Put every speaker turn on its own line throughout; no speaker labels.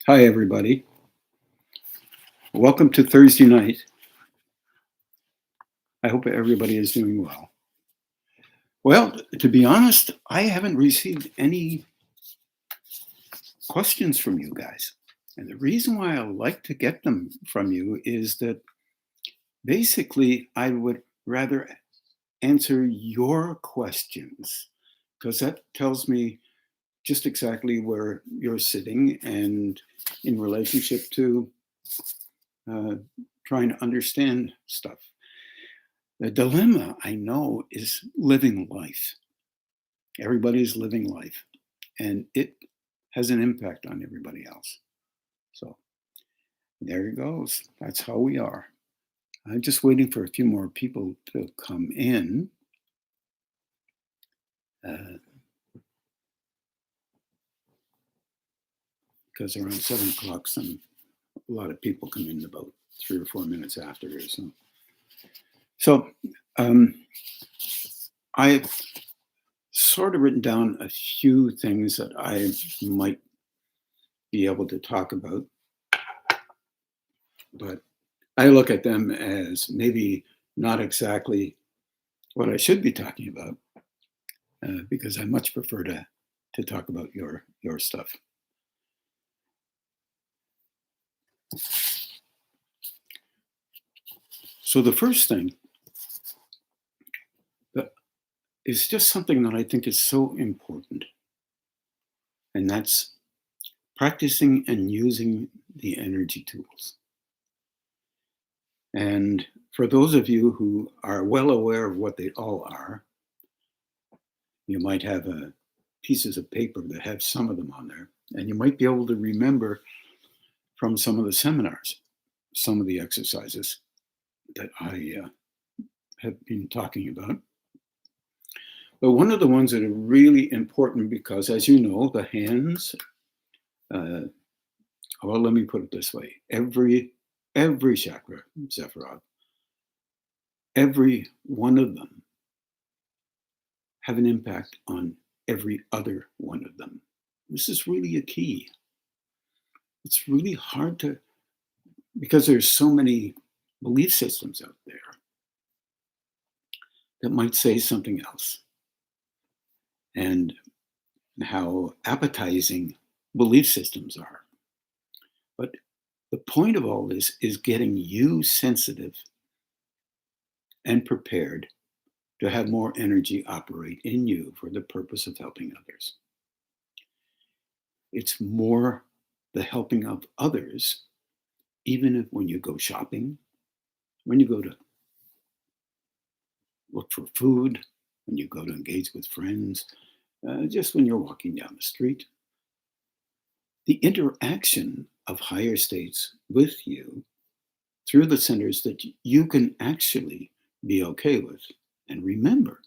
Hi, everybody. Welcome to Thursday night. I hope everybody is doing well. Well, to be honest, I haven't received any questions from you guys. And the reason why I like to get them from you is that basically I would rather answer your questions because that tells me just exactly where you're sitting and in relationship to uh, trying to understand stuff. The dilemma I know is living life. Everybody's living life, and it has an impact on everybody else. So there it goes. That's how we are. I'm just waiting for a few more people to come in. Because around 7 o'clock, a lot of people come in about 3 or 4 minutes after. So I've sort of written down a few things that I might be able to talk about, but I look at them as maybe not exactly what I should be talking about, because I much prefer to talk about your stuff. So the first thing that is just something that I think is so important, and that's practicing and using the energy tools. And for those of you who are well aware of what they all are, you might have pieces of paper that have some of them on there, and you might be able to remember from some of the seminars, some of the exercises that I have been talking about. But one of the ones that are really important because, as you know, the hands, well, let me put it this way. Every chakra, Sephiroth, every one of them have an impact on every other one of them. This is really a key. It's really hard to, because there's so many belief systems out there that might say something else. And how appetizing belief systems are. But the point of all this is getting you sensitive and prepared to have more energy operate in you for the purpose of helping others. It's more the helping of others, even if when you go shopping, when you go to look for food, when you go to engage with friends, just when you're walking down the street. The interaction of higher states with you through the centers that you can actually be okay with. And remember,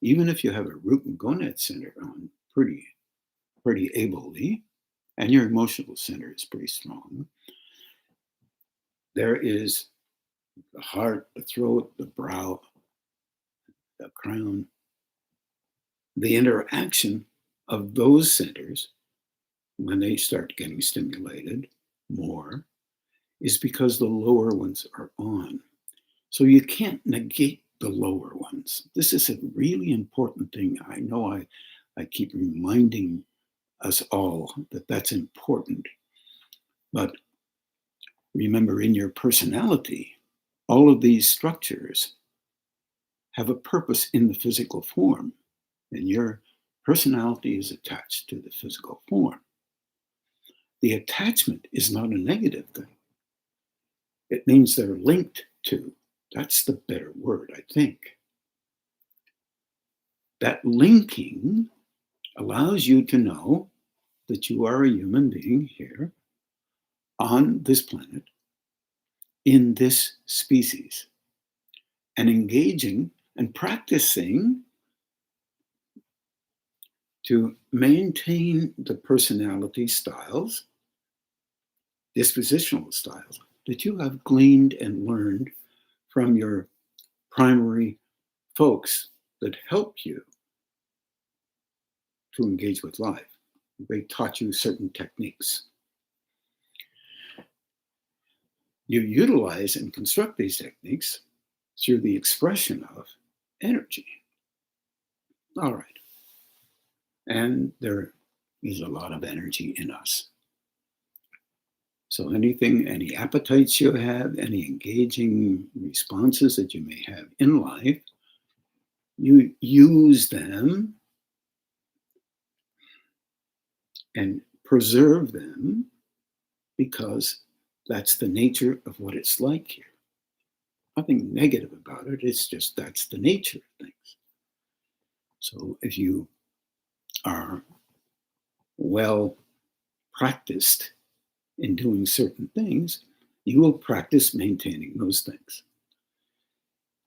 even if you have a root and gonad center on pretty ably, and your emotional center is pretty strong, there is the heart, the throat, the brow, the crown. The interaction of those centers, when they start getting stimulated more, is because the lower ones are on. So you can't negate the lower ones. This is a really important thing. I know I keep reminding us all that that's important. But remember, in your personality, all of these structures have a purpose in the physical form, and your personality is attached to the physical form. The attachment is not a negative thing. It means they're linked to. That's the better word, I think. That linking allows you to know that you are a human being here on this planet, in this species, and engaging and practicing to maintain the personality styles, dispositional styles that you have gleaned and learned from your primary folks that help you to engage with life. They taught you certain techniques. You utilize and construct these techniques through the expression of energy. All right. And there is a lot of energy in us. So any appetites you have, any engaging responses that you may have in life, you use them and preserve them because that's the nature of what it's like here. Nothing negative about it. It's just that's the nature of things. So if you are well practiced in doing certain things, you will practice maintaining those things.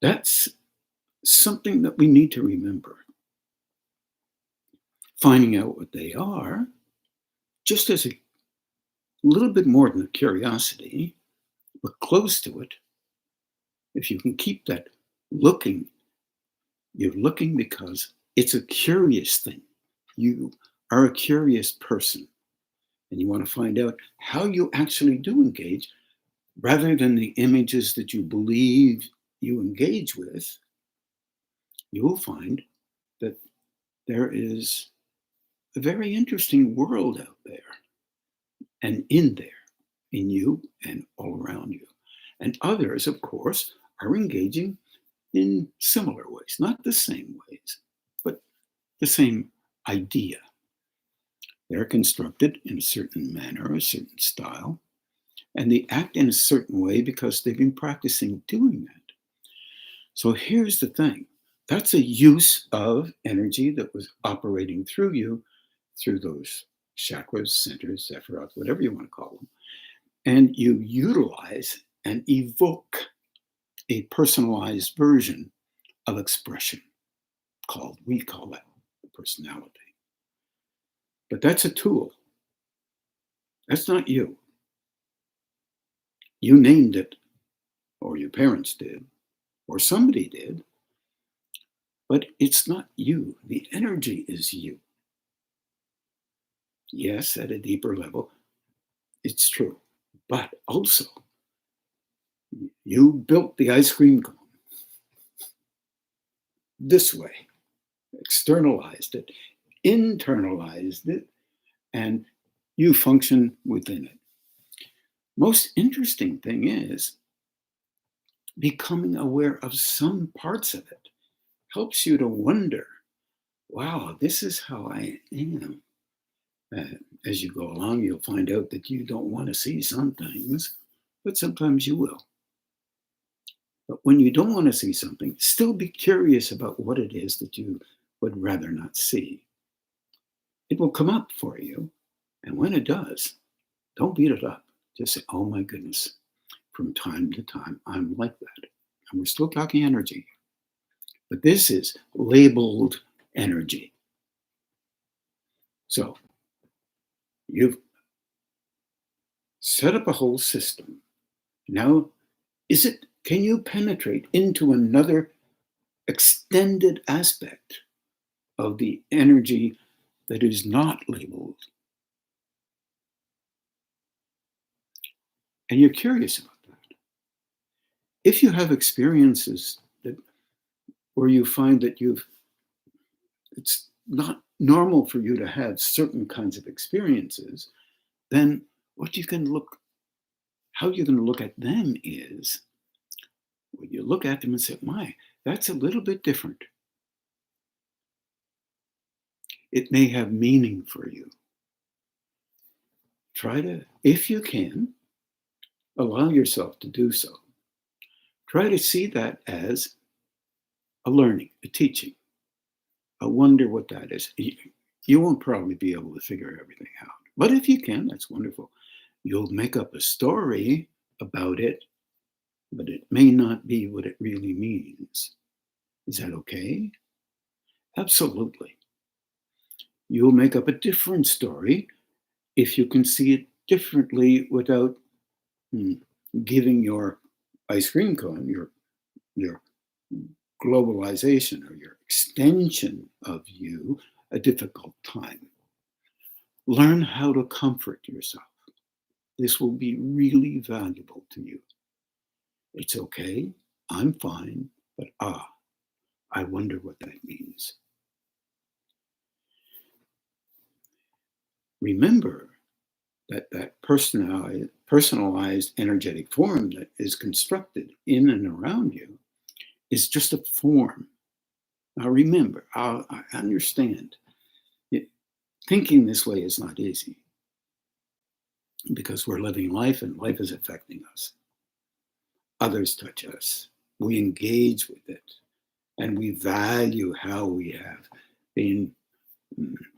That's something that we need to remember. Finding out what they are, just as a little bit more than a curiosity, but close to it. If you can keep that looking, you're looking because it's a curious thing. You are a curious person, and you want to find out how you actually do engage rather than the images that you believe you engage with. You will find that there is a very interesting world out there and in there, in you and all around you. And others, of course, are engaging in similar ways, not the same ways, but the same idea. They're constructed in a certain manner, a certain style, and they act in a certain way because they've been practicing doing that. So here's the thing. That's a use of energy that was operating through you, through those chakras, centers, sephiroth, whatever you want to call them. And you utilize and evoke a personalized version of expression we call that personality. But that's a tool. That's not you. You named it, or your parents did, or somebody did, but it's not you. The energy is you. Yes, at a deeper level, it's true. But also, you built the ice cream cone this way, externalized it, internalized it, and you function within it. Most interesting thing is becoming aware of some parts of it helps you to wonder, wow, this is how I am. As you go along, you'll find out that you don't want to see some things, but sometimes you will. But when you don't want to see something, still be curious about what it is that you would rather not see. It will come up for you. And when it does, don't beat it up. Just say, oh my goodness, from time to time, I'm like that. And we're still talking energy. But this is labeled energy. So you've set up a whole system. Now, can you penetrate into another extended aspect of the energy that is not labeled? And you're curious about that. If you have experiences where you find that it's not normal for you to have certain kinds of experiences, then how you're going to look at them is, when you look at them and say, that's a little bit different. It may have meaning for you. Try to, if you can, allow yourself to do so. Try to see that as a learning, a teaching. I wonder what that is. You won't probably be able to figure everything out. But if you can, that's wonderful. You'll make up a story about it, but it may not be what it really means. Is that okay? Absolutely. You'll make up a different story if you can see it differently without giving your ice cream cone, your globalization or your extension of you, a difficult time. Learn how to comfort yourself. This will be really valuable to you. It's okay, I'm fine, but I wonder what that means. Remember that personalized energetic form that is constructed in and around you is just a form. Now remember, I understand. Thinking this way is not easy because we're living life and life is affecting us. Others touch us. We engage with it and we value how we have been,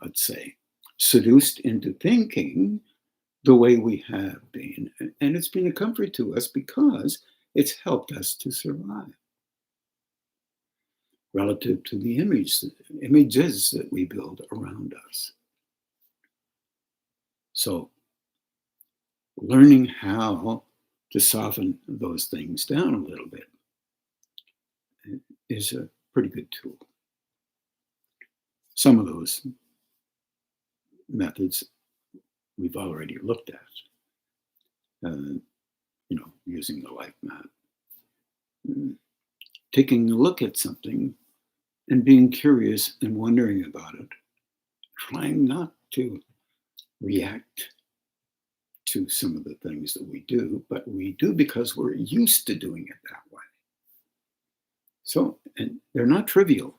let's say, seduced into thinking the way we have been. And it's been a comfort to us because it's helped us to survive relative to the images that we build around us. So learning how to soften those things down a little bit is a pretty good tool. Some of those methods we've already looked at, using the life map, taking a look at something and being curious and wondering about it, trying not to react to some of the things that we do, but we do because we're used to doing it that way. So, and they're not trivial.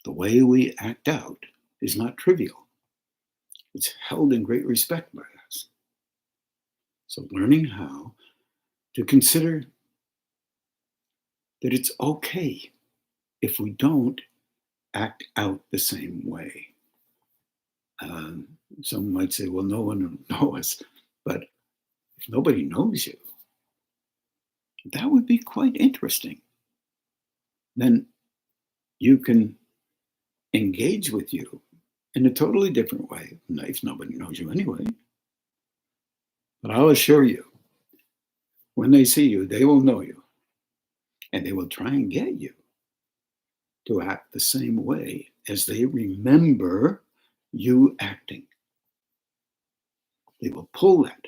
The way we act out is not trivial. It's held in great respect by us. So learning how to consider that it's okay if we don't act out the same way. Some might say, well, no one will know us, but if nobody knows you, that would be quite interesting. Then you can engage with you in a totally different way if nobody knows you anyway. But I'll assure you, when they see you, they will know you. And they will try and get you to act the same way as they remember you acting. They will pull that,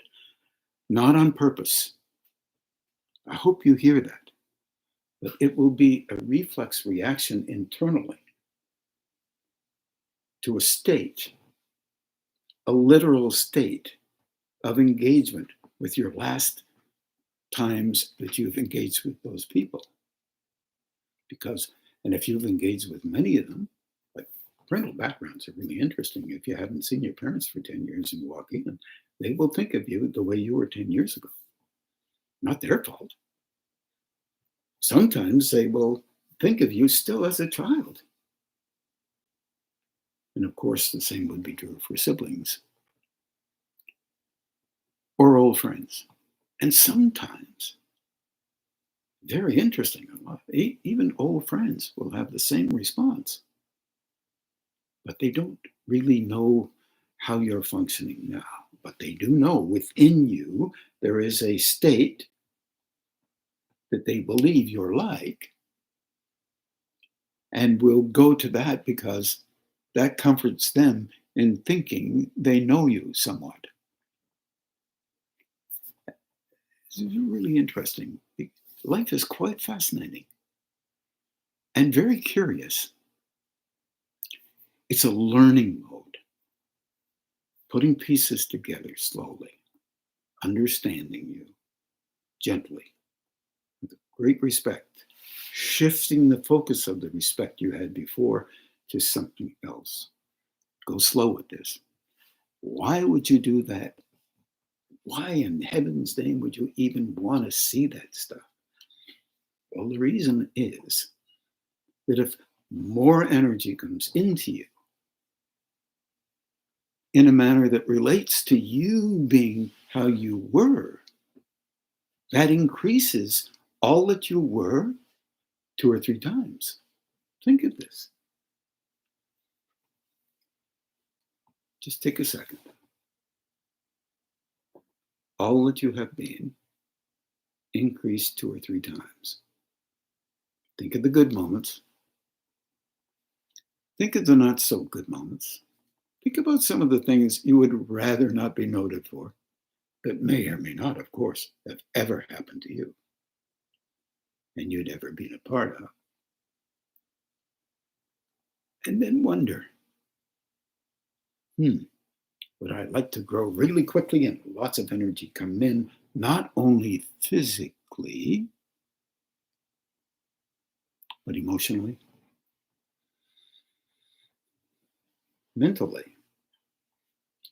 not on purpose. I hope you hear that. But it will be a reflex reaction internally to a state, a literal state of engagement with your last times that you've engaged with those people. And if you've engaged with many of them, like parental backgrounds are really interesting. If you haven't seen your parents for 10 years and you walk in, they will think of you the way you were 10 years ago. Not their fault. Sometimes they will think of you still as a child. And of course, the same would be true for siblings or old friends. And sometimes, very interesting, even old friends will have the same response, but they don't really know how you're functioning now. But they do know within you there is a state that they believe you're like, and will go to that because that comforts them in thinking they know you somewhat. It's really interesting. Life is quite fascinating and very curious. It's a learning mode, putting pieces together slowly, understanding you gently, with great respect, shifting the focus of the respect you had before to something else. Go slow with this. Why would you do that? Why in heaven's name would you even want to see that stuff? Well, the reason is that if more energy comes into you in a manner that relates to you being how you were, that increases all that you were 2 or 3 times. Think of this. Just take a second. All that you have been increased 2 or 3 times. Think of the good moments. Think of the not so good moments. Think about some of the things you would rather not be noted for. that may or may not, of course, have ever happened to you and you'd ever been a part of. And then wonder, would I like to grow really quickly and lots of energy come in, not only physically, but emotionally, mentally?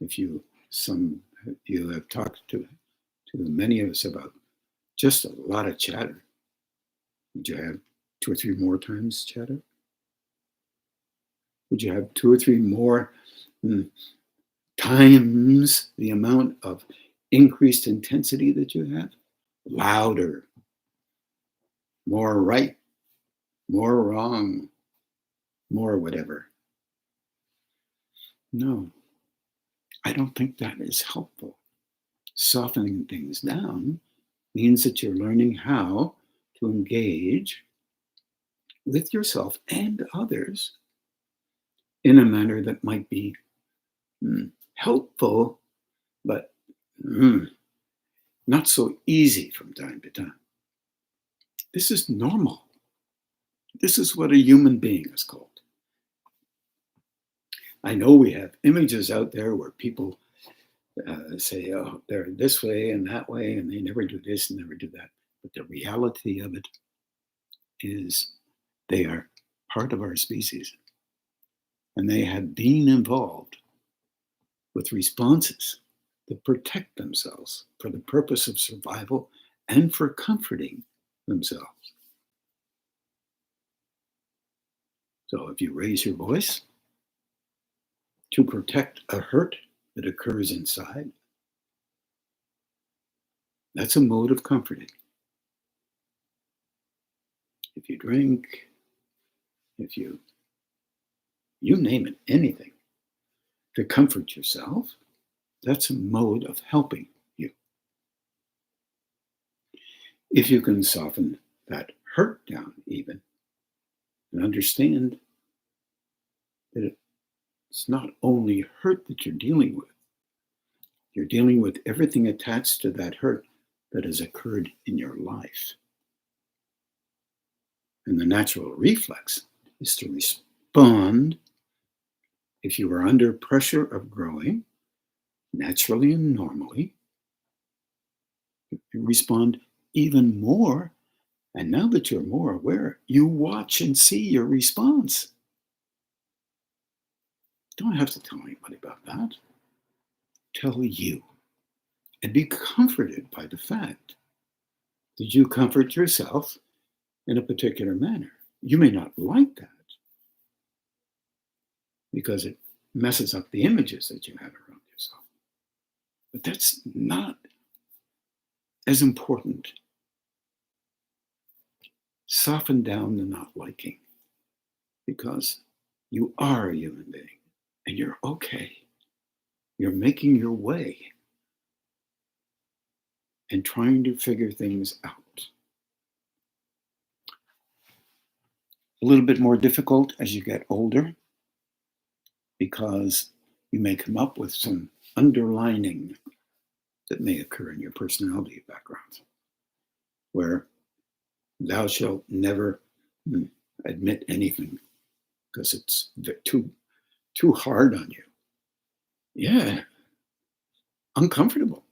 If you have talked to many of us about just a lot of chatter. Would you have 2 or 3 more times chatter? Would you have 2 or 3 more times the amount of increased intensity that you have? Louder, more right, more wrong, more whatever. No, I don't think that is helpful. Softening things down means that you're learning how to engage with yourself and others in a manner that might be helpful, but not so easy from time to time. This is normal. This is what a human being is called. I know we have images out there where people say, oh, they're this way and that way, and they never do this and never do that. But the reality of it is they are part of our species. And they have been involved with responses that protect themselves for the purpose of survival and for comforting themselves. So if you raise your voice to protect a hurt that occurs inside, that's a mode of comforting. If you drink, if you name it, anything to comfort yourself, that's a mode of helping you. If you can soften that hurt down even and understand that it's not only hurt that you're dealing with everything attached to that hurt that has occurred in your life. And the natural reflex is to respond, if you are under pressure of growing, naturally and normally, you respond even more. And now that you're more aware, you watch and see your response. Don't have to tell anybody about that. Tell you. And be comforted by the fact that you comfort yourself in a particular manner. You may not like that because it messes up the images that you have around yourself. But that's not as important. Soften down the not liking, because you are a human being and you're okay. You're making your way and trying to figure things out. A little bit more difficult as you get older, because you may come up with some underlining that may occur in your personality background, where thou shalt never admit anything because it's too hard on you. Yeah, uncomfortable.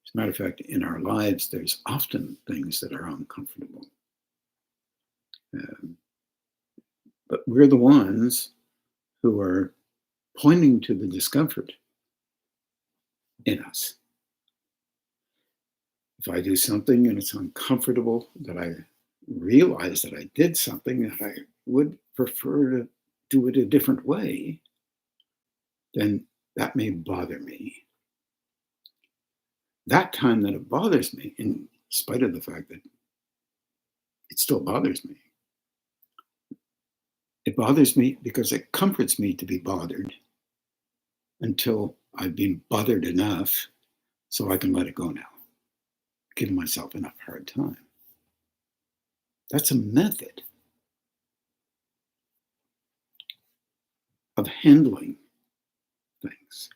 As a matter of fact, in our lives, there's often things that are uncomfortable. But we're the ones who are pointing to the discomfort in us. If I do something and it's uncomfortable, that I realize that I did something that I would prefer to do it a different way, then that may bother me. That time that it bothers me, in spite of the fact that it still bothers me, it bothers me because it comforts me to be bothered until I've been bothered enough so I can let it go now. Give myself enough hard time. That's a method of handling things.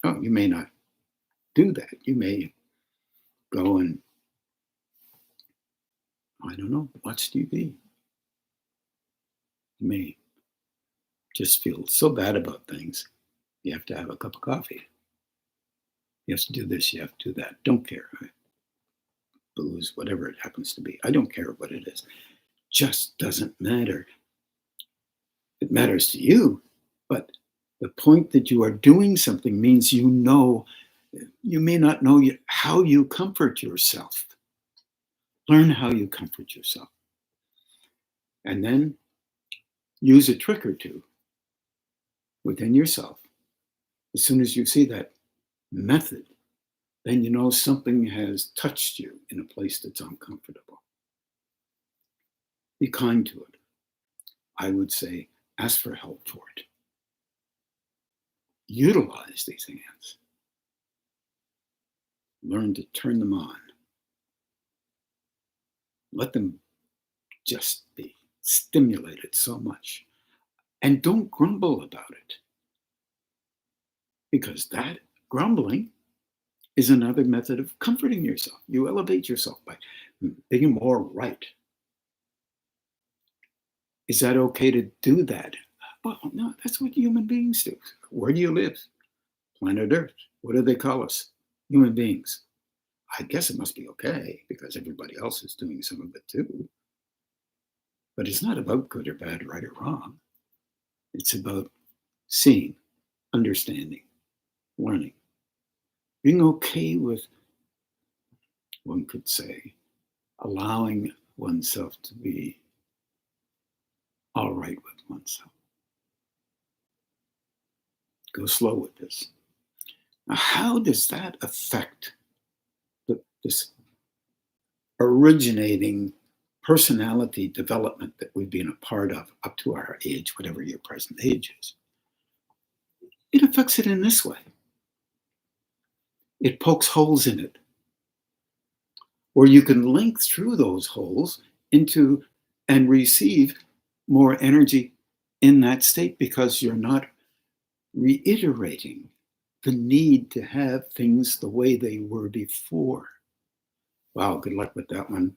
Oh, you may not do that. You may go and, I don't know, watch TV. You may just feel so bad about things, you have to have a cup of coffee. You have to do this, you have to do that. Don't care. Booze, whatever it happens to be. I don't care what it is. Just doesn't matter. It matters to you, but the point that you are doing something means you may not know how you comfort yourself. Learn how you comfort yourself. And then use a trick or two within yourself. As soon as you see that method, then you know something has touched you in a place that's uncomfortable. Be kind to it. I would say ask for help for it. Utilize these hands. Learn to turn them on. Let them just be stimulated so much. And don't grumble about it. Because that grumbling is another method of comforting yourself. You elevate yourself by being more right. Is that okay to do that? Well, no, that's what human beings do. Where do you live? Planet Earth. What do they call us? Human beings. I guess it must be okay because everybody else is doing some of it too. But it's not about good or bad, right or wrong. It's about seeing, understanding, learning, being okay with, one could say, allowing oneself to be all right with oneself. Go slow with this. Now, how does that affect this originating personality development that we've been a part of up to our age, whatever your present age is? It affects it in this way. It pokes holes in it, where you can link through those holes into and receive more energy in that state because you're not reiterating the need to have things the way they were before. Wow, good luck with that one.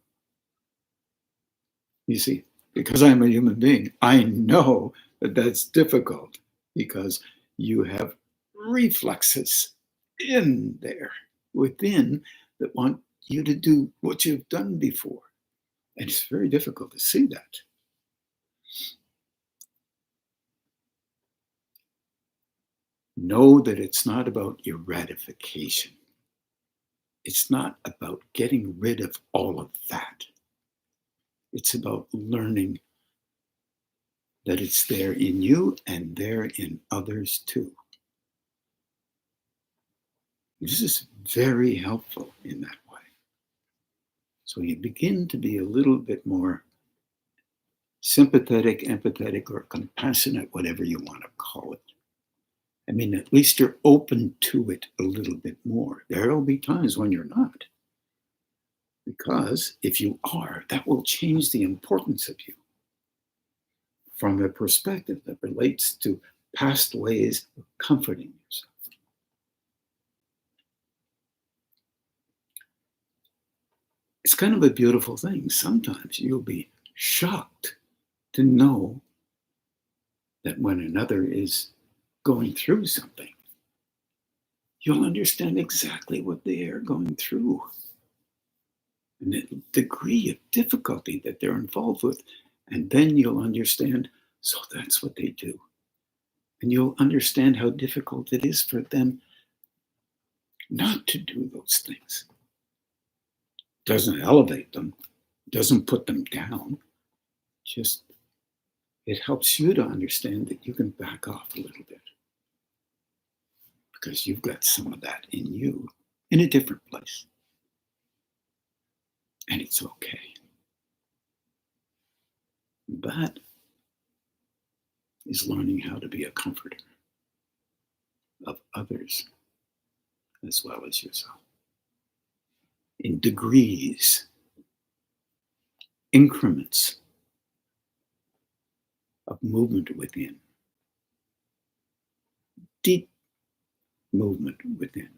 You see, because I'm a human being, I know that that's difficult because you have reflexes in there within that want you to do what you've done before. And it's very difficult to see that. Know that it's not about your ratification. It's not about getting rid of all of that. It's about learning that it's there in you and there in others too. This is very helpful in that way. So you begin to be a little bit more sympathetic, empathetic, or compassionate, whatever you want to call it. I mean, at least you're open to it a little bit more. There will be times when you're not. Because if you are, that will change the importance of you from a perspective that relates to past ways of comforting yourself. It's kind of a beautiful thing. Sometimes you'll be shocked to know that when another is going through something, you'll understand exactly what they are going through and the degree of difficulty that they're involved with. And then you'll understand, so that's what they do. And you'll understand how difficult it is for them not to do those things. Doesn't elevate them, doesn't put them down, just it helps you to understand that you can back off a little bit because you've got some of that in you in a different place. And it's okay. That is learning how to be a comforter of others as well as yourself. In degrees, increments of movement within. Deep movement within.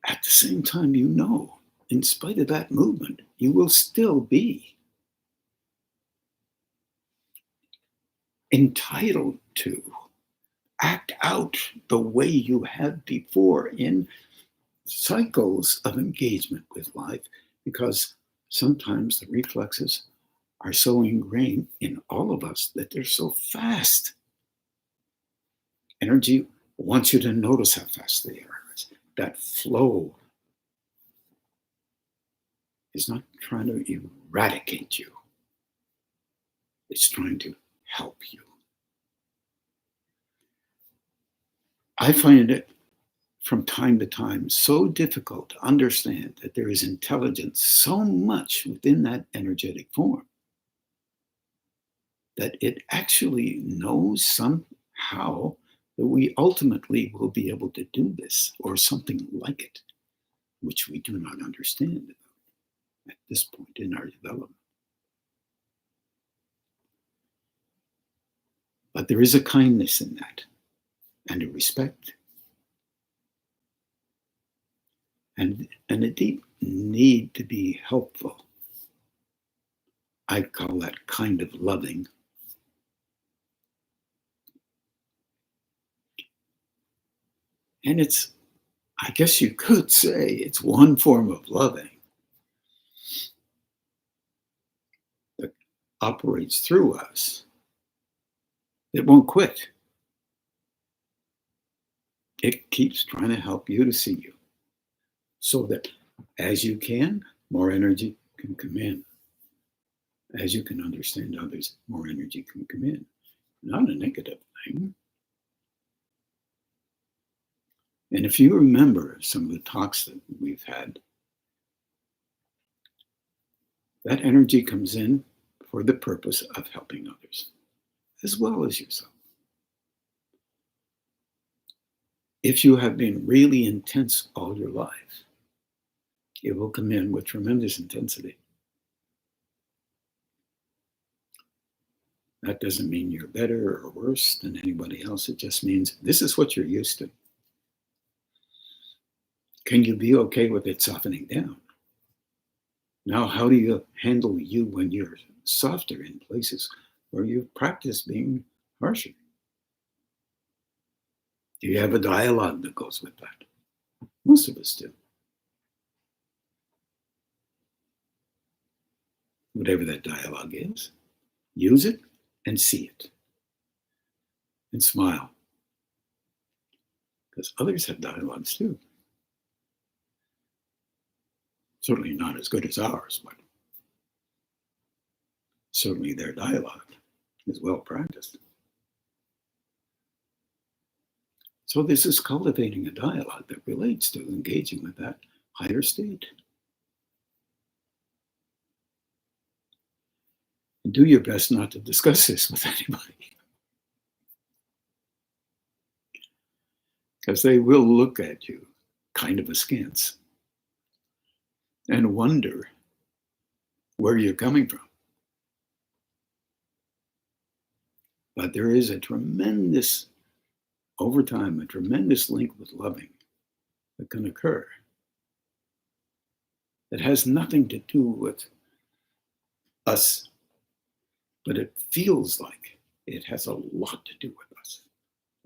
At the same time, you know, in spite of that movement, you will still be entitled to act out the way you have before in cycles of engagement with life, because sometimes the reflexes are so ingrained in all of us that they're so fast. Energy wants you to notice how fast they are. That flow is not trying to eradicate you. It's trying to help you. I find it from time to time so difficult to understand that there is intelligence so much within that energetic form that it actually knows somehow that we ultimately will be able to do this or something like it, which we do not understand at this point in our development. But there is a kindness in that and a respect and a deep need to be helpful. I call that kind of loving. And it's, I guess you could say, it's one form of loving that operates through us. It won't quit. It keeps trying to help you to see you so that as you can, more energy can come in. As you can understand others, more energy can come in. Not a negative thing. And if you remember some of the talks that we've had, that energy comes in for the purpose of helping others, as well as yourself. If you have been really intense all your life, it will come in with tremendous intensity. That doesn't mean you're better or worse than anybody else. It just means this is what you're used to. Can you be okay with it softening down? Now, how do you handle you when you're softer in places where you've practiced being harsher? Do you have a dialogue that goes with that? Most of us do. Whatever that dialogue is, use it and see it. And smile. Because others have dialogues too. Certainly not as good as ours, but certainly their dialogue is well practiced. So this is cultivating a dialogue that relates to engaging with that higher state. And do your best not to discuss this with anybody. Because they will look at you kind of askance and wonder where you're coming from. But there is a tremendous, over time, a tremendous link with loving that can occur that has nothing to do with us, but it feels like it has a lot to do with us.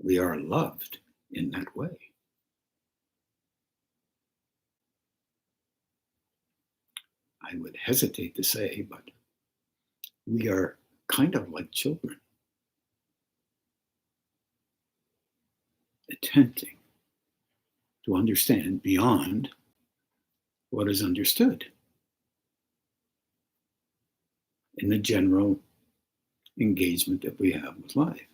We are loved in that way. I would hesitate to say, but we are kind of like children, attempting to understand beyond what is understood in the general engagement that we have with life.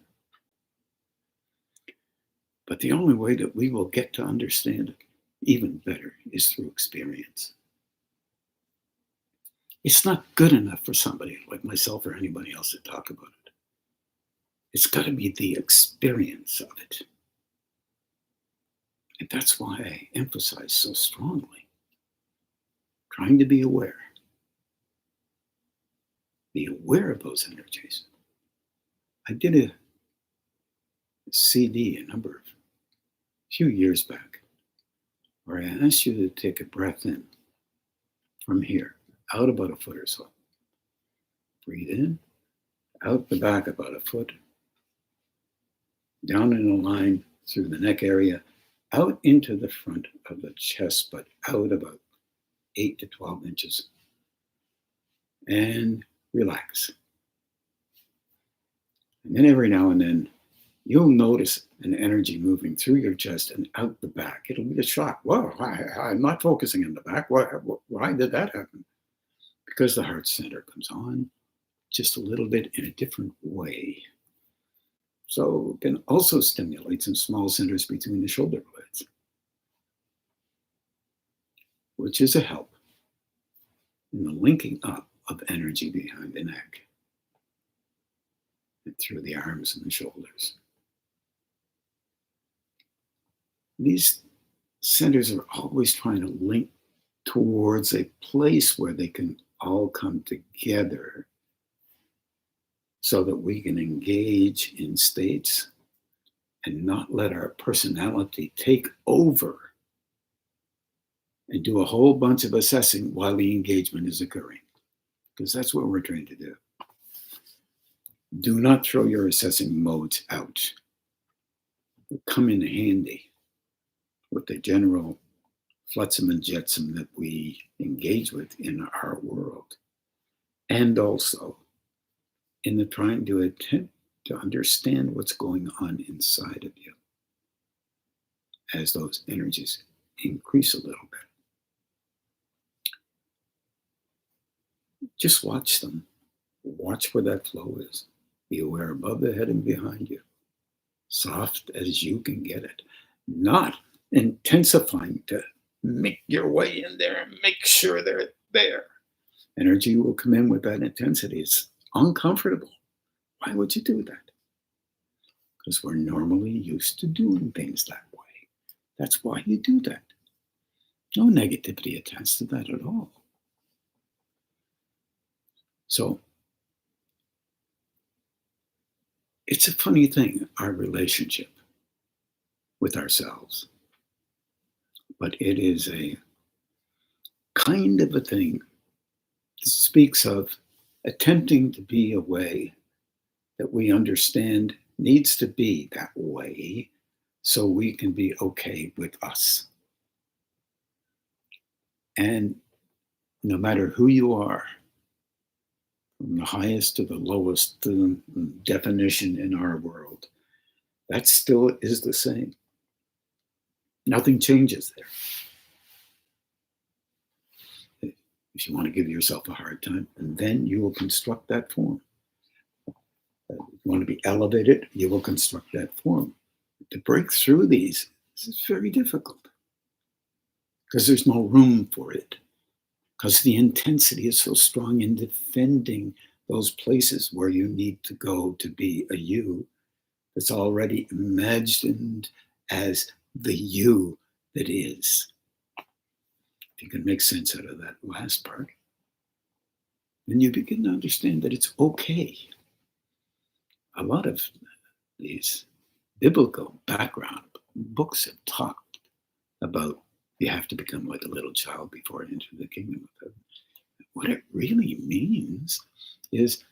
But the only way that we will get to understand it even better is through experience. It's not good enough for somebody like myself or anybody else to talk about it. It's got to be the experience of it. And that's why I emphasize so strongly trying to be aware. Be aware of those energies. I did a CD a number of few years back where I asked you to take a breath in from here, out about a foot or so. Breathe in, out the back about a foot, down in a line through the neck area, out into the front of the chest, but out about 8 to 12 inches. And relax. And then every now and then, you'll notice an energy moving through your chest and out the back. It'll be a shock. Whoa, I'm not focusing in the back. Why did that happen? Because the heart center comes on just a little bit in a different way. So it can also stimulate some small centers between the shoulder blades, which is a help in the linking up of energy behind the neck and through the arms and the shoulders. These centers are always trying to link towards a place where they can all come together so that we can engage in states and not let our personality take over and do a whole bunch of assessing while the engagement is occurring, because that's what we're trying to do. Do not throw your assessing modes out. They come in handy with the general flotsam and jetsam that we engage with in our world, and also in the trying to attempt to understand what's going on inside of you as those energies increase a little bit. Just watch them. Watch where that flow is. Be aware above the head and behind you. Soft as you can get it. Not intensifying to make your way in there and make sure they're there. Energy will come in with that intensity. It's uncomfortable. Why would you do that? Because we're normally used to doing things that way. That's why you do that. No negativity attached to that at all. So, it's a funny thing, our relationship with ourselves. But it is a kind of a thing that speaks of attempting to be a way that we understand needs to be that way so we can be okay with us. And no matter who you are, from the highest to the lowest definition in our world, that still is the same. Nothing changes there. If you want to give yourself a hard time, and then you will construct that form. If you want to be elevated, you will construct that form. To break through these, this is very difficult because there's no room for it. Because the intensity is so strong in defending those places where you need to go to be a you that's already imagined as the you that is. If you can make sense out of that last part, then you begin to understand that it's okay. A lot of these biblical background books have talked about you have to become like a little child before you enter the kingdom of heaven. What it really means is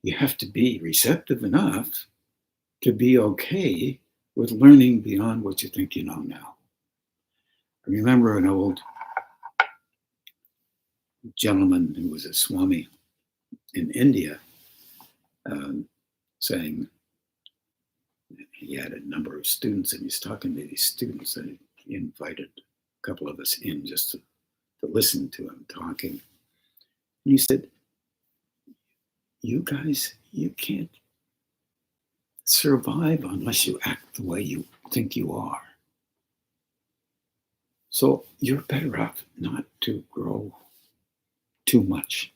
you have to be receptive enough to be okay with learning beyond what you think you know now. I remember an old gentleman who was a Swami in India saying he had a number of students and he's talking to these students and he invited a couple of us in just to listen to him talking. And he said, you guys, you can't survive unless you act the way you think you are. So you're better off not to grow too much.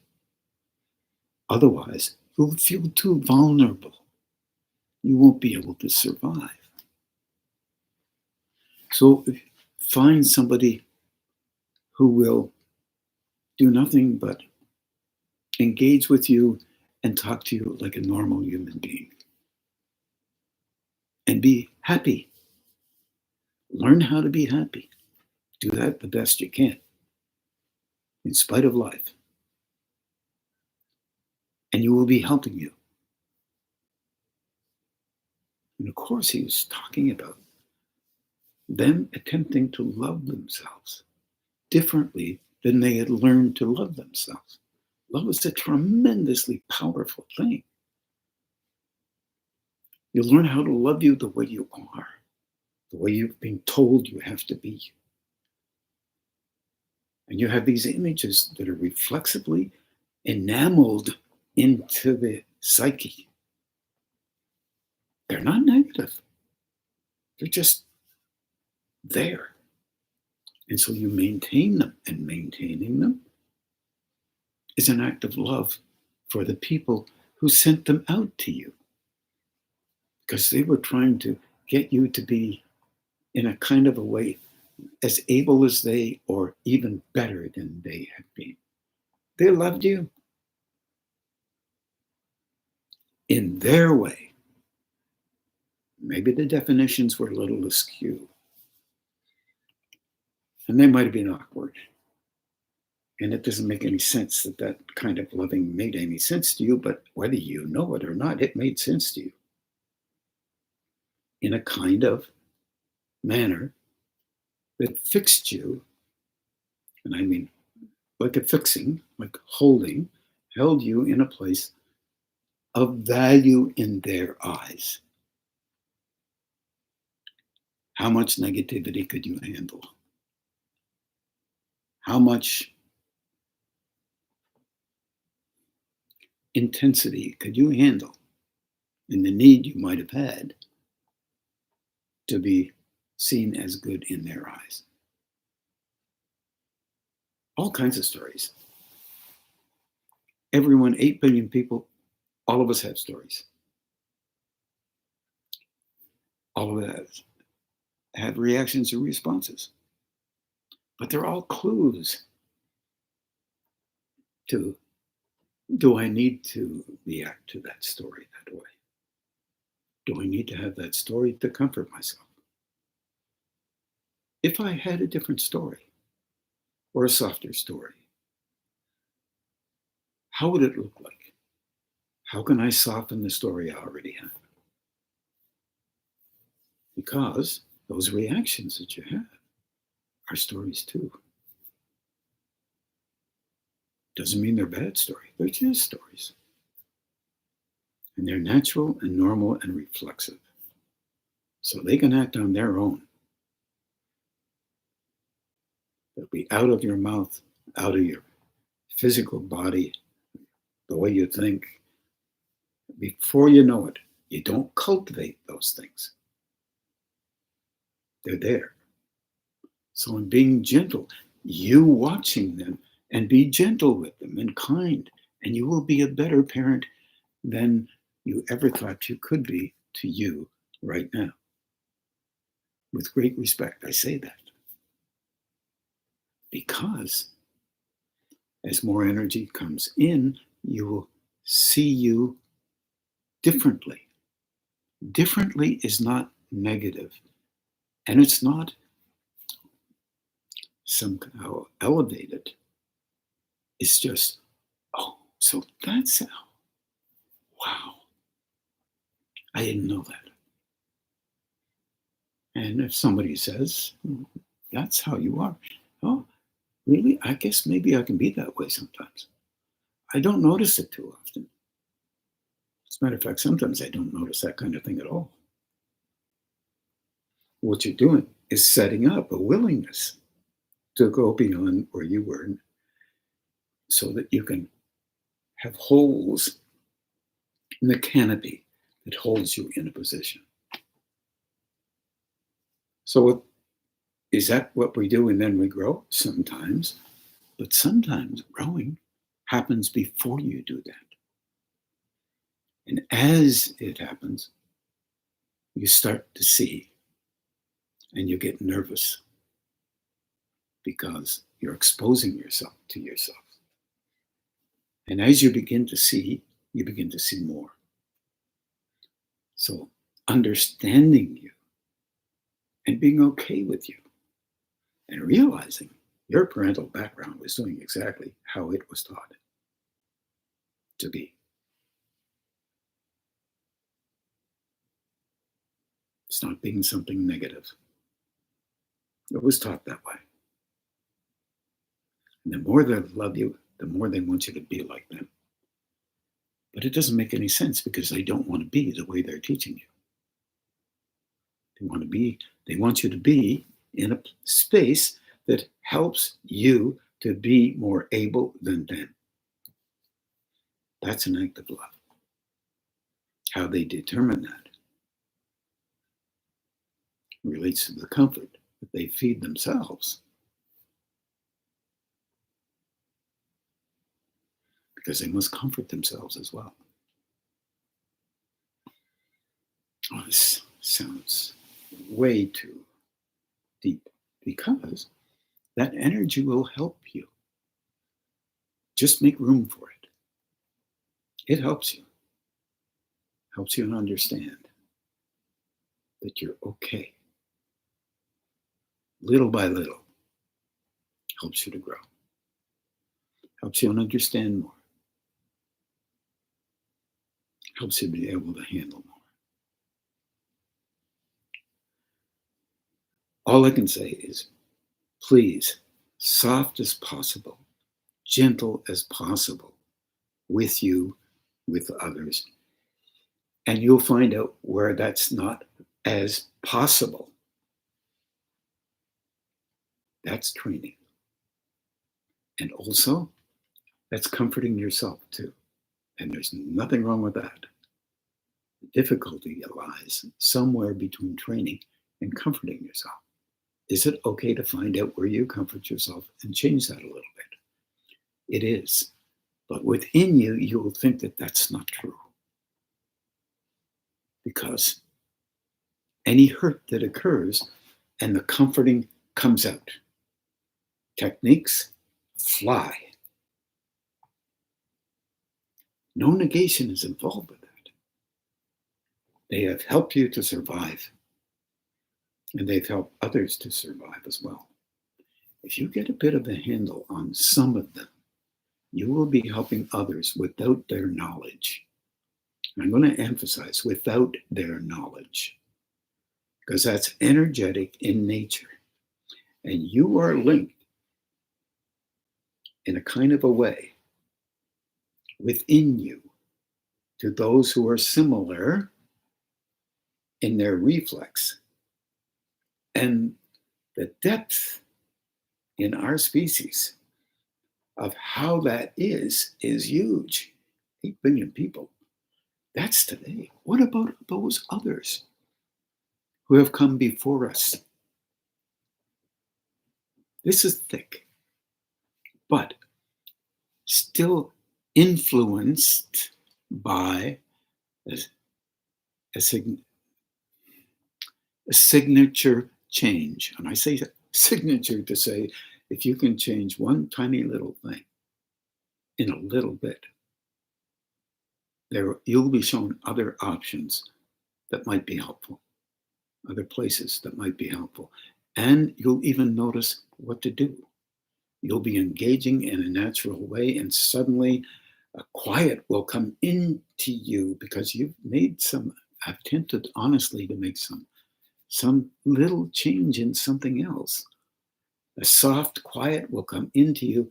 Otherwise, you'll feel too vulnerable. You won't be able to survive. So find somebody who will do nothing but engage with you and talk to you like a normal human being. And be happy. Learn how to be happy. Do that the best you can, in spite of life. And you will be helping you. And of course, he was talking about them attempting to love themselves differently than they had learned to love themselves. Love is a tremendously powerful thing. You learn how to love you the way you are, the way you've been told you have to be. And you have these images that are reflexively enameled into the psyche. They're not negative. They're just there. And so you maintain them, and maintaining them is an act of love for the people who sent them out to you, because they were trying to get you to be, in a kind of a way, as able as they, or even better than they have been. They loved you in their way. Maybe the definitions were a little askew, and they might have been awkward. And it doesn't make any sense that that kind of loving made any sense to you, but whether you know it or not, it made sense to you in a kind of manner that fixed you. And I mean, like a fixing, like holding, held you in a place of value in their eyes. How much negativity could you handle? How much intensity could you handle in the need you might have had to be seen as good in their eyes? All kinds of stories. Everyone, 8 billion people, all of us have stories. All of us have reactions or responses. But they're all clues to, do I need to react to that story that way? Do I need to have that story to comfort myself? If I had a different story, or a softer story, how would it look like? How can I soften the story I already have? Because those reactions that you have are stories too. Doesn't mean they're bad stories. They're just stories. And they're natural and normal and reflexive. So they can act on their own. They'll be out of your mouth, out of your physical body, the way you think. Before you know it, you don't cultivate those things. They're there. So in being gentle, you watching them, and be gentle with them and kind, and you will be a better parent than you ever thought you could be to you right now. With great respect, I say that. Because as more energy comes in, you will see you differently. Differently is not negative, and it's not somehow elevated. It's just, oh, so that's how. Wow. I didn't know that. And if somebody says, that's how you are, oh, really? I guess maybe I can be that way sometimes. I don't notice it too often. As a matter of fact, sometimes I don't notice that kind of thing at all. What you're doing is setting up a willingness to go beyond where you were, so that you can have holes in the canopy that holds you in a position. So is that what we do and then we grow? Sometimes. But sometimes growing happens before you do that. And as it happens, you start to see, and you get nervous because you're exposing yourself to yourself. And as you begin to see more. So understanding you and being okay with you and realizing your parental background was doing exactly how it was taught to be. It's not being something negative. It was taught that way. And the more they love you, the more they want you to be like them. But it doesn't make any sense because they don't want to be the way they're teaching you. They want you to be in a space that helps you to be more able than them. That's an act of love. How they determine that relates to the comfort that they feed themselves. Because they must comfort themselves as well. Oh, this sounds way too deep because that energy will help you. Just make room for it. It helps you. Helps you to understand that you're okay. Little by little. Helps you to grow. Helps you to understand more. Helps you to be able to handle more. All I can say is, please, soft as possible, gentle as possible, with you, with others. And you'll find out where that's not as possible. That's training. And also, that's comforting yourself too. And there's nothing wrong with that. The difficulty lies somewhere between training and comforting yourself. Is it okay to find out where you comfort yourself and change that a little bit? It is. But within you, you will think that that's not true. Because any hurt that occurs and the comforting comes out. Techniques fly. No negation is involved with that. They have helped you to survive. And they've helped others to survive as well. If you get a bit of a handle on some of them, you will be helping others without their knowledge. And I'm going to emphasize without their knowledge, because that's energetic in nature. And you are linked in a kind of a way within you to those who are similar in their reflex. And the depth in our species of how that is huge. 8 billion people. That's today. What about those others who have come before us? This is thick, but still influenced by a signature change. And I say signature to say, if you can change one tiny little thing in a little bit, you'll be shown other options that might be helpful, other places that might be helpful. And you'll even notice what to do. You'll be engaging in a natural way, and suddenly a quiet will come into you because you've made attempted honestly to make some little change in something else. A soft quiet will come into you,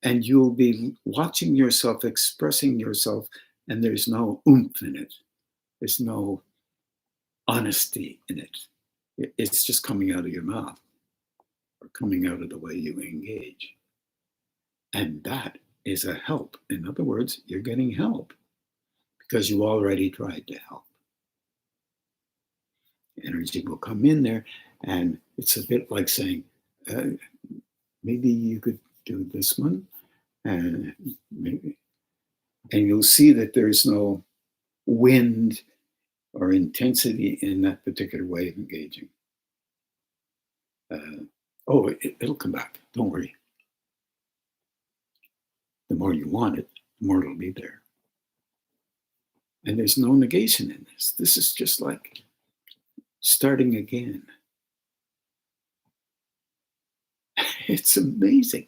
and you'll be watching yourself, expressing yourself, and there's no oomph in it. There's no honesty in it. It's just coming out of your mouth or coming out of the way you engage. And that is a help. In other words, you're getting help because you already tried to help. Energy will come in there, and it's a bit like saying, maybe you could do this one, and you'll see that there's no wind or intensity in that particular way of engaging. It'll come back. Don't worry. The more you want it, the more it'll be there. And there's no negation in this. This is just like starting again. It's amazing.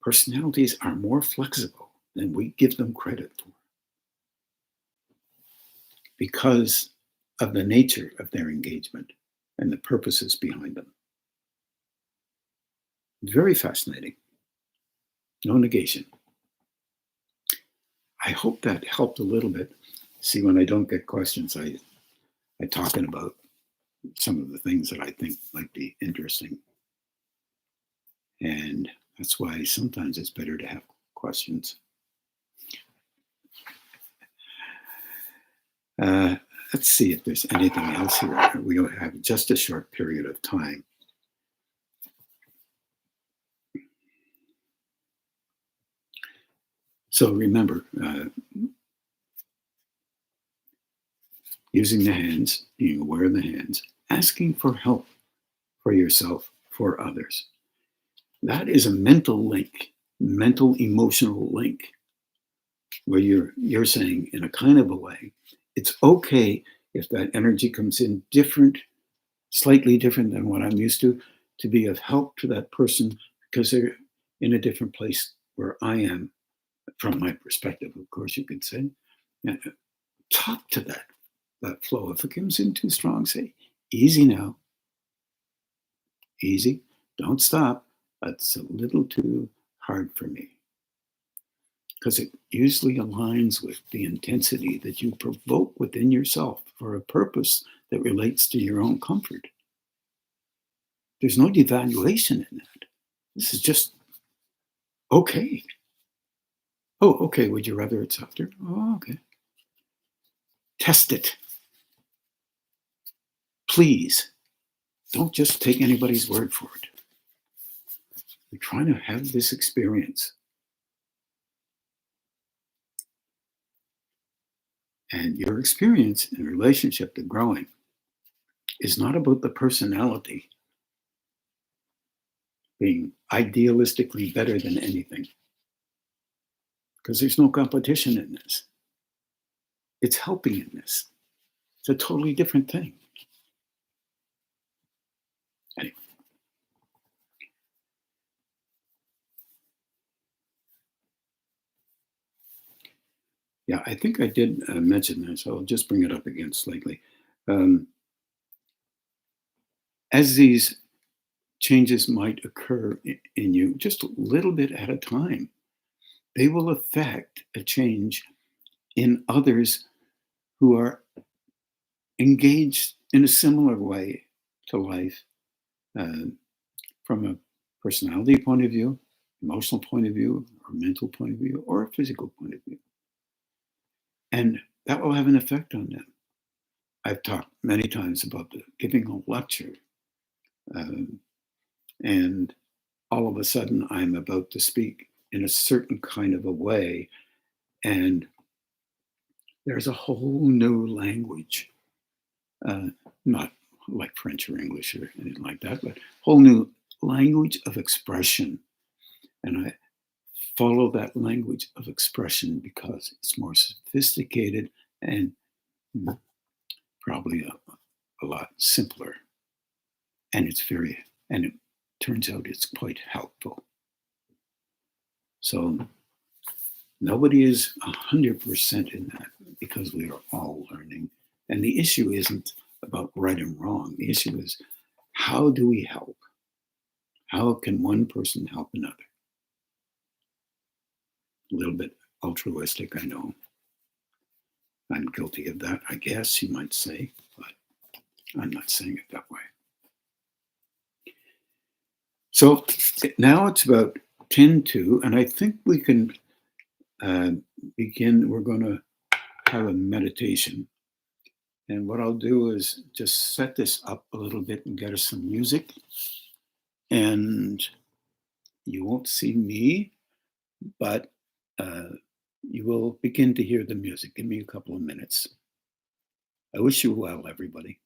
Personalities are more flexible than we give them credit for because of the nature of their engagement and the purposes behind them. Very fascinating. No negation. I hope that helped a little bit. See, when I don't get questions, I talking about some of the things that I think might be interesting. And that's why sometimes it's better to have questions. Let's see if there's anything else here. We have just a short period of time. So remember, using the hands, being aware of the hands, asking for help for yourself, for others. That is a mental link, mental emotional link, where you're saying in a kind of a way, it's okay if that energy comes in different, slightly different than what I'm used to be of help to that person because they're in a different place where I am from my perspective, of course, you could say. Talk to that flow. If it comes in too strong, say, easy now. Easy. Don't stop. That's a little too hard for me. Because it usually aligns with the intensity that you provoke within yourself for a purpose that relates to your own comfort. There's no devaluation in that. This is just okay. Oh, okay. Would you rather it softer? Oh, okay. Test it. Please don't just take anybody's word for it. We're trying to have this experience. And your experience in relationship to growing is not about the personality being idealistically better than anything. Because there's no competition in this. It's helping in this. It's a totally different thing. Anyway. Yeah, I think I did mention this. I'll just bring it up again slightly. As these changes might occur in you just a little bit at a time, they will affect a change in others who are engaged in a similar way to life from a personality point of view, emotional point of view, or mental point of view, or a physical point of view. And that will have an effect on them. I've talked many times about giving a lecture, and all of a sudden I'm about to speak in a certain kind of a way, and there's a whole new language, not like French or English or anything like that, but whole new language of expression. And I follow that language of expression because it's more sophisticated and probably a lot simpler. And and it turns out it's quite helpful. So nobody is 100% in that because we are all learning. And the issue isn't about right and wrong. The issue is, how do we help? How can one person help another? A little bit altruistic, I know. I'm guilty of that, I guess you might say, but I'm not saying it that way. So now it's about 10 to, and I think we can begin. We're going to have a meditation. And what I'll do is just set this up a little bit and get us some music. And you won't see me, but you will begin to hear the music. Give me a couple of minutes. I wish you well, everybody.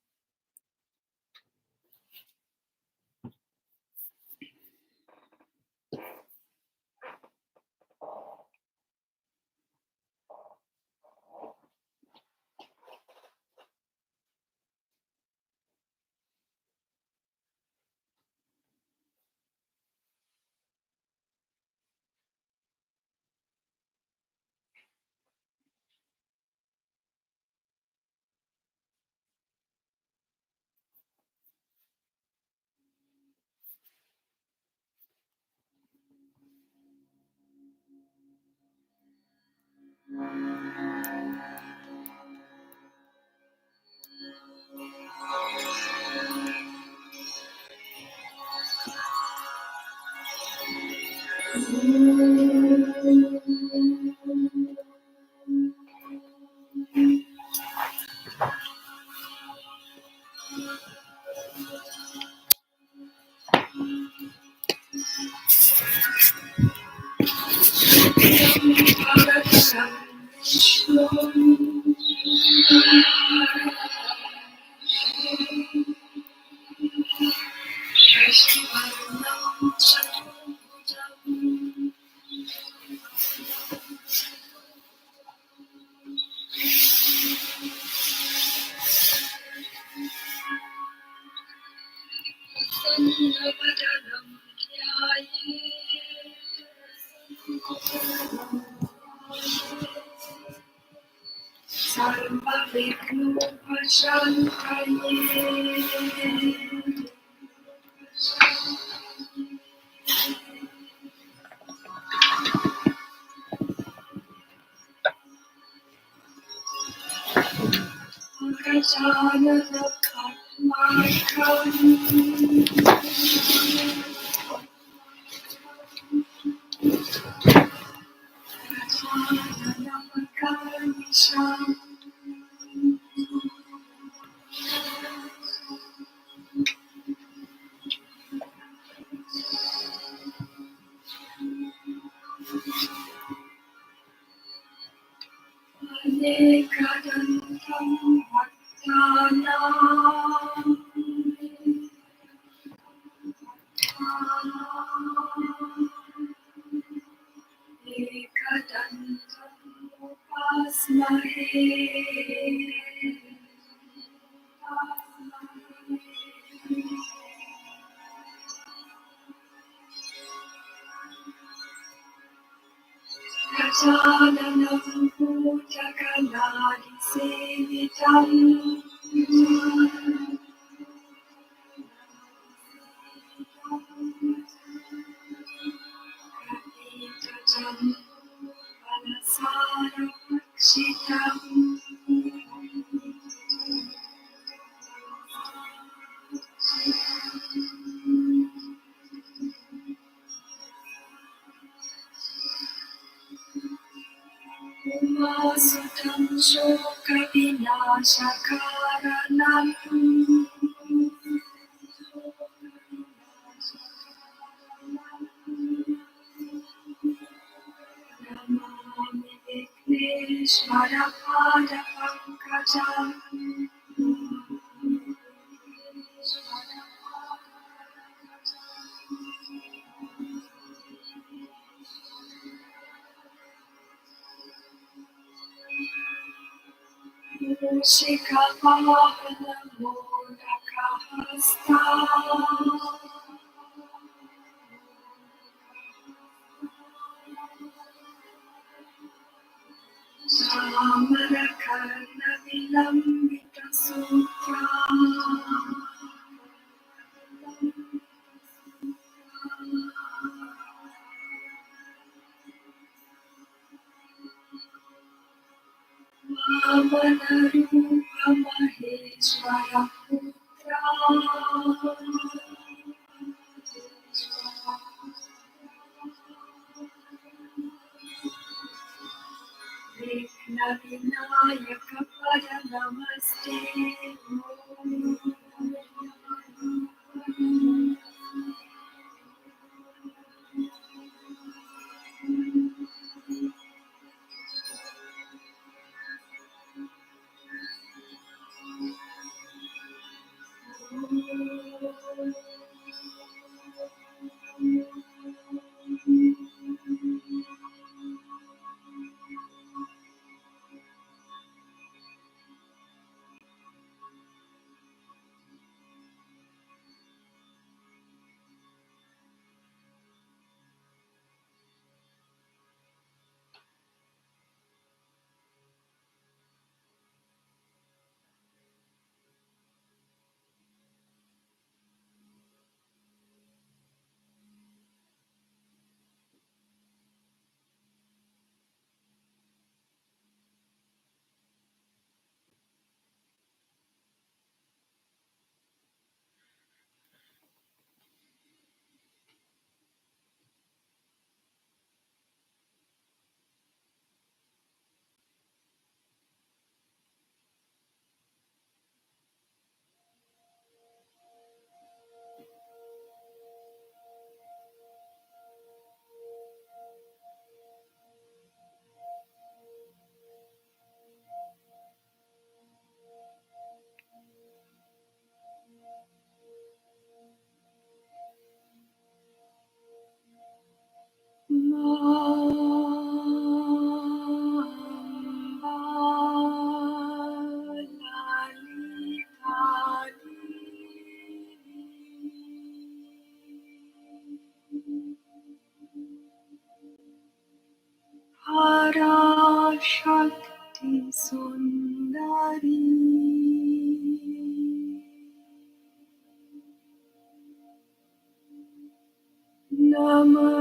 Shakti Sundari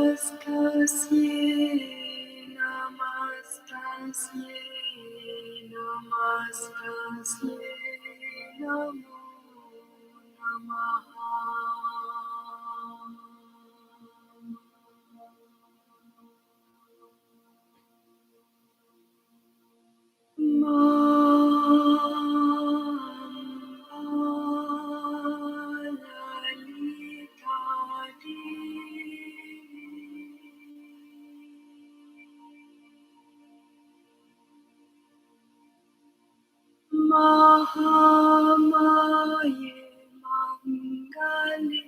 Namastasye Namastasye Namastasye Namo Namaha Mahamaye Mangali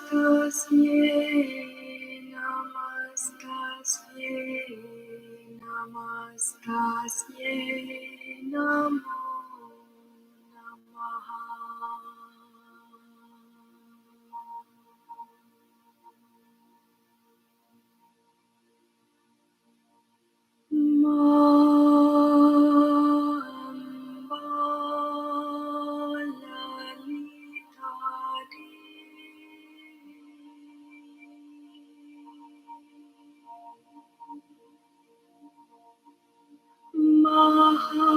Namastasye Namastasye Namastasye Namo Namaha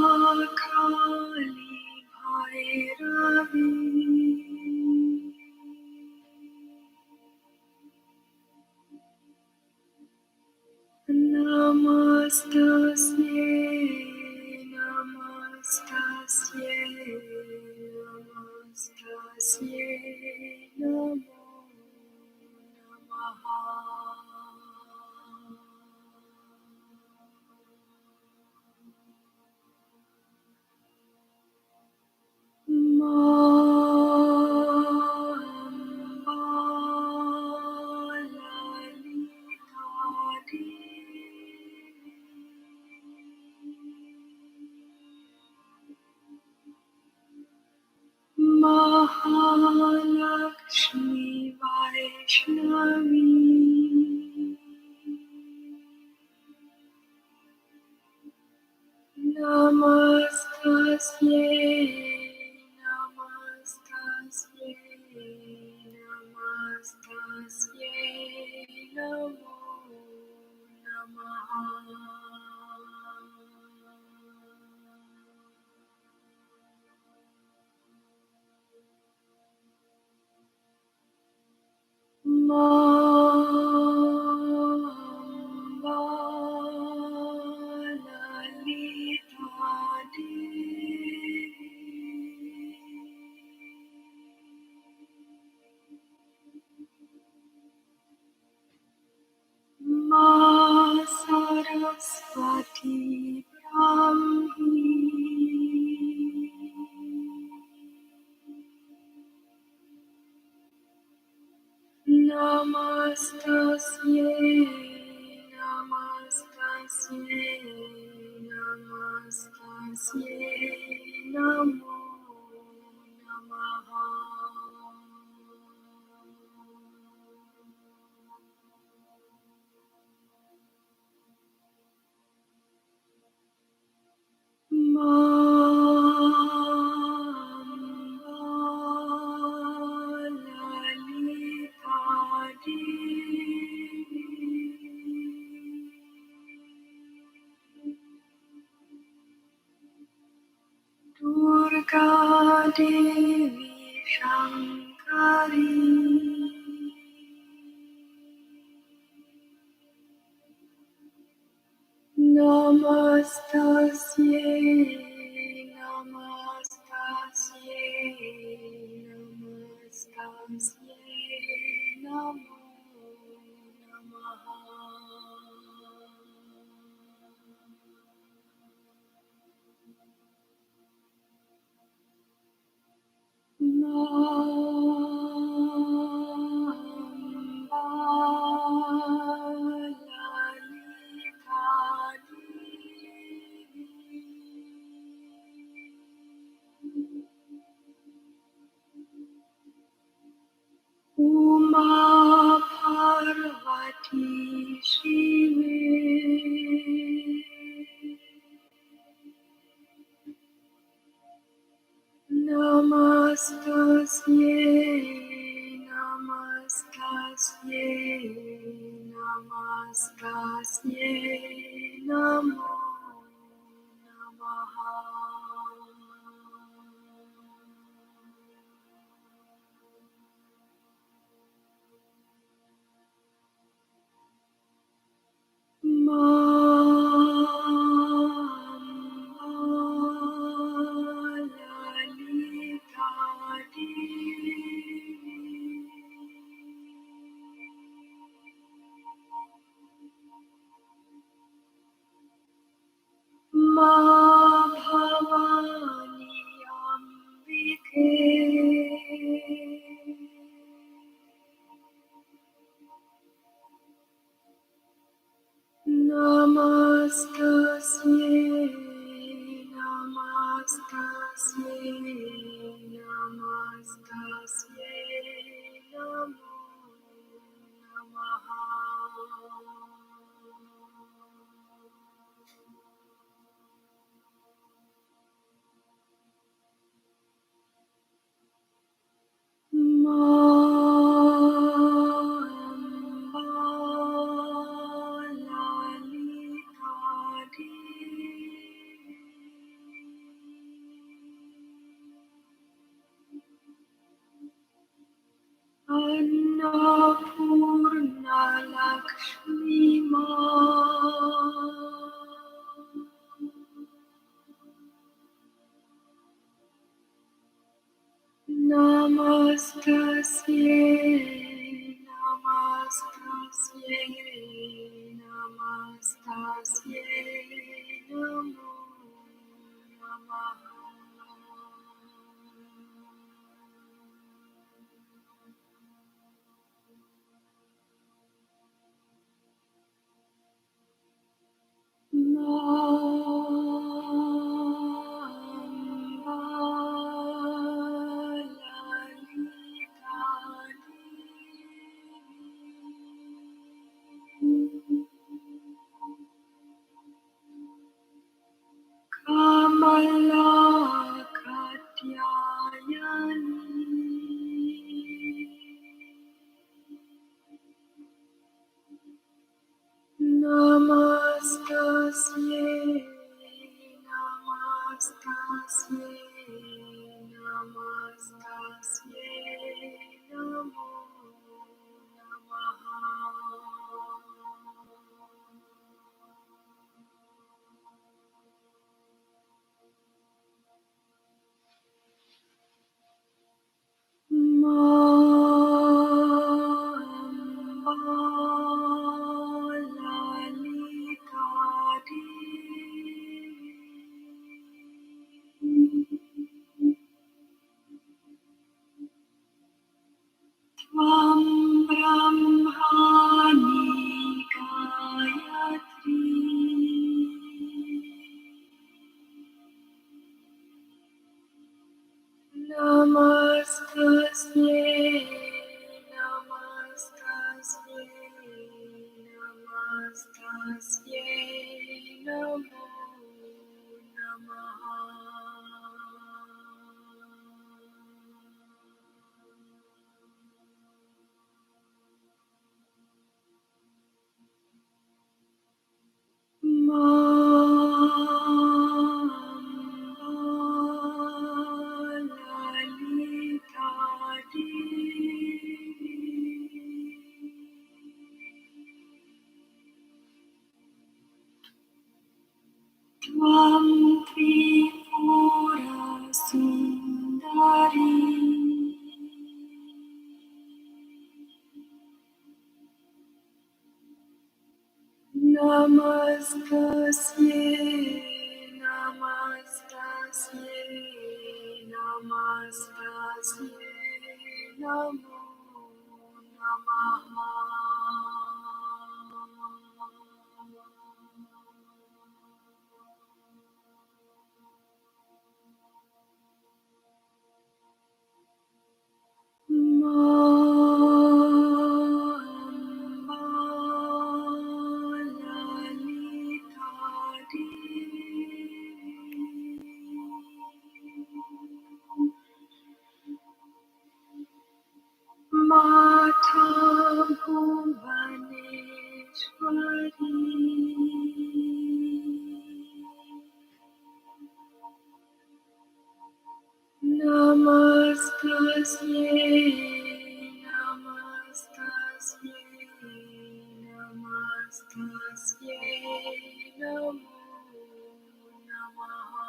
Mahakali Bhairavi Namastasye Namastasye Namastasye Namo Namaha Mahalakshmi Vaishnavi Namastasye Namastasye Namastasye Namo Namaha Saraswati Brahmi Namastasye Namastasye Namastasye Namo Namaha Durga Devi Shankari Namastasye Namastasye Namastasye Namo Namaha Namastasye, namastasye, namastasye, namo namaha. Ma bhavani ambike Namastasye, namastasye, namastasye, namo namaha. Annapurna Lakshmi Ma Namastasye, namastasye, namastasye, namo namaha. Kamala Namastasye, namastasye, namastasye, namo namaha. Tvam Brahmani Gayatri Namastasye, namastasye, namastasye, namo namaha. Tvam Tripura Sundari Namastasye, namastasye, namastasye, namo namaha. Namastasye, namastasye, namastasye, namo namaha.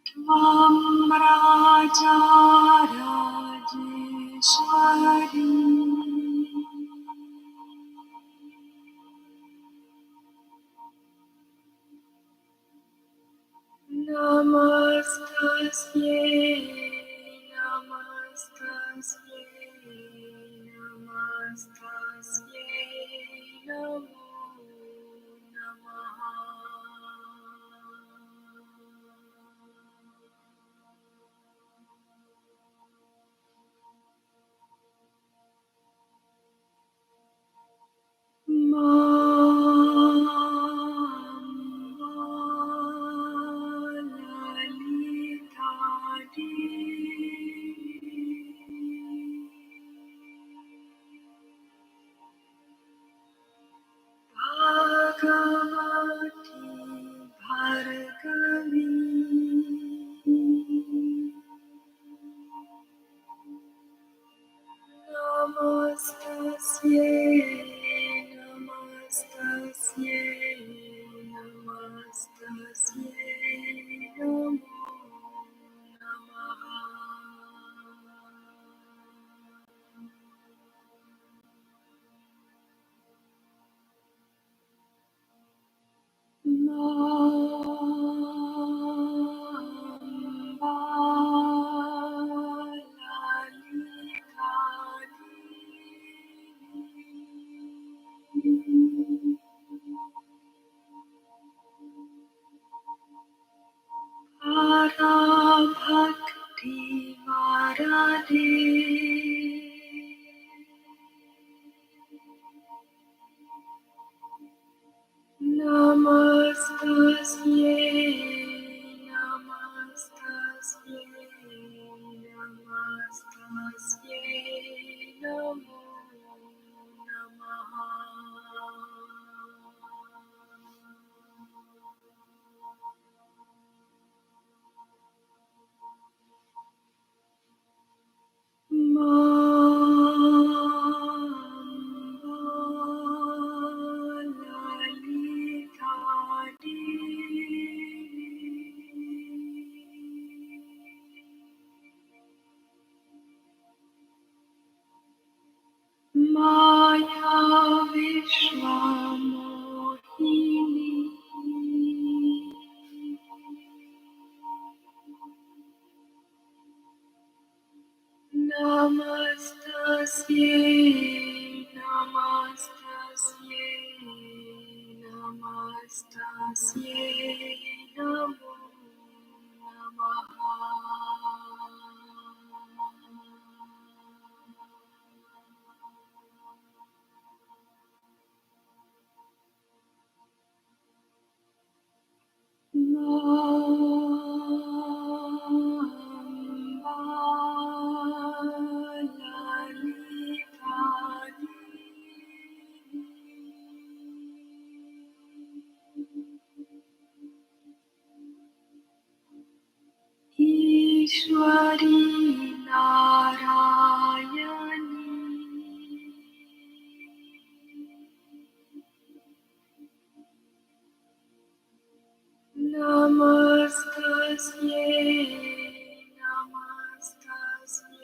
Tvam Raja Rajeshwari Namastasye, namastasye, namastasye, namo namaha. Bhagavati Bhargavi Namastasye, namastasye, namastasye, namo namaha. Bhakti Varade Namastasye, namastasye, namastasye, namo namaha. Maya Vishwamohini Namastasye, namastasye, namastasye, namo namaha. Ishwari Narayani Namastasye, namastasye,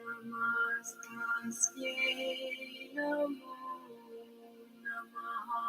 namastasye, namo namaha.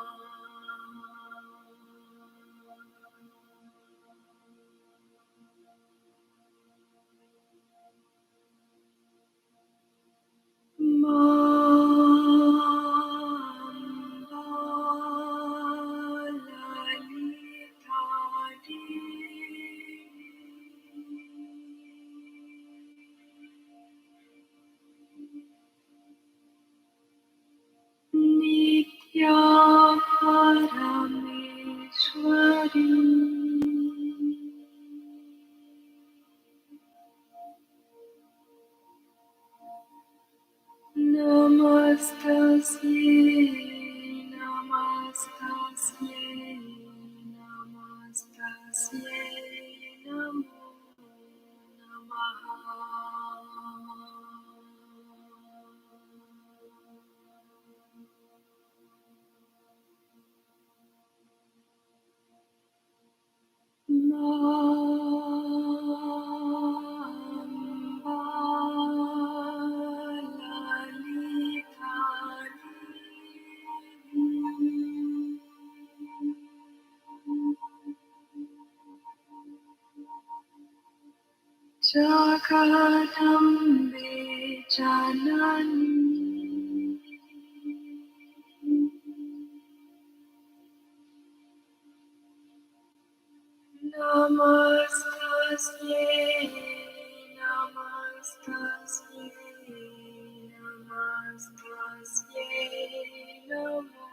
Jagadambe Janani Namastasye Namastasye Namastasye Namo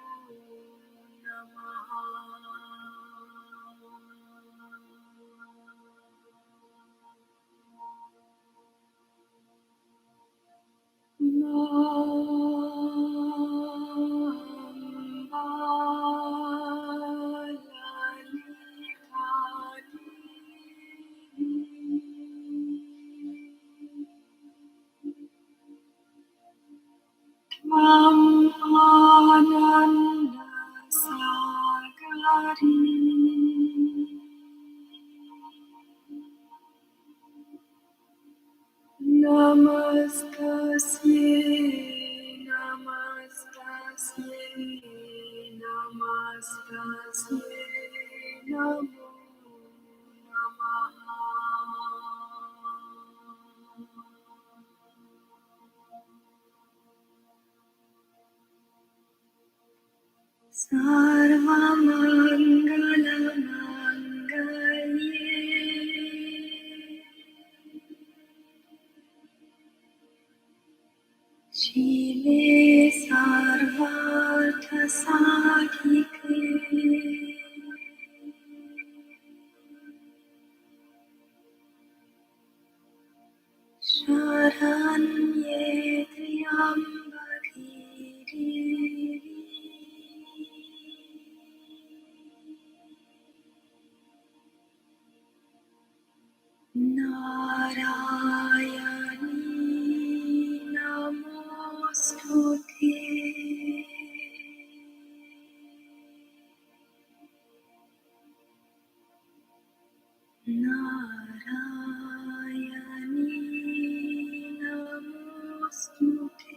Namaha Ananda Sagari Namastasye Namastasye Namastasye Namo Namaha Sarvamangalamangale Shile Sarvartha Sadhike Sharanye Triambake Narayani Namostute Narayani Namostute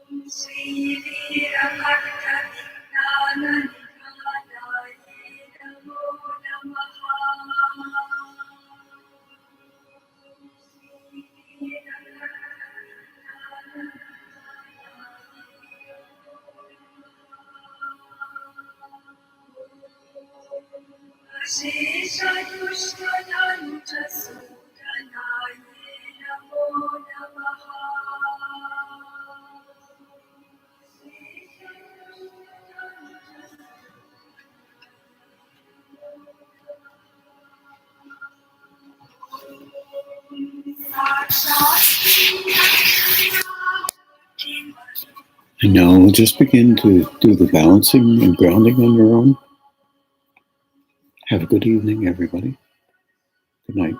Sri Virabhakta Jnana Nidhanaye Namo Namaha. Ashesha Dushtananta Sudanaye Namo Namaha.
And now we'll just begin to do the balancing and grounding on your own. Have a good evening, everybody. Good night.